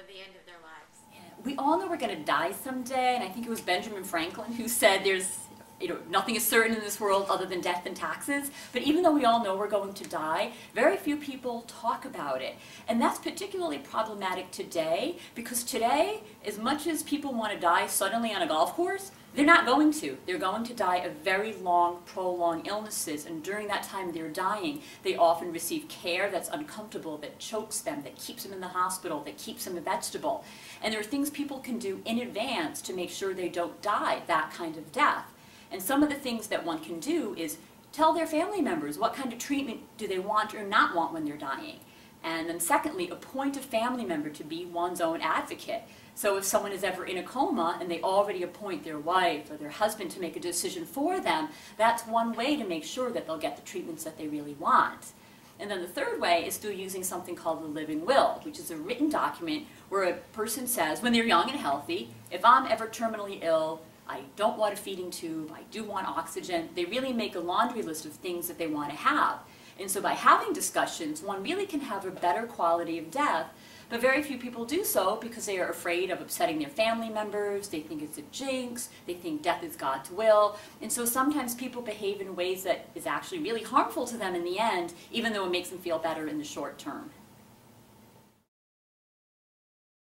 with the end of their lives? We all know we're going to die someday, and I think it was Benjamin Franklin who said nothing is certain in this world other than death and taxes. But even though we all know we're going to die, very few people talk about it. And that's particularly problematic today, because today, as much as people want to die suddenly on a golf course, they're not going to. They're going to die of very long, prolonged illnesses, and during that time they're dying, they often receive care that's uncomfortable, that chokes them, that keeps them in the hospital, that keeps them a vegetable. And there are things people can do in advance to make sure they don't die that kind of death. And some of the things that one can do is tell their family members what kind of treatment do they want or not want when they're dying. And then secondly, appoint a family member to be one's own advocate. So if someone is ever in a coma and they already appoint their wife or their husband to make a decision for them, that's one way to make sure that they'll get the treatments that they really want. And then the third way is through using something called the living will, which is a written document where a person says, when they're young and healthy, if I'm ever terminally ill, I don't want a feeding tube, I do want oxygen, they really make a laundry list of things that they want to have. And so by having discussions, one really can have a better quality of death, but very few people do so because they are afraid of upsetting their family members, they think it's a jinx, they think death is God's will, and so sometimes people behave in ways that is actually really harmful to them in the end, even though it makes them feel better in the short term.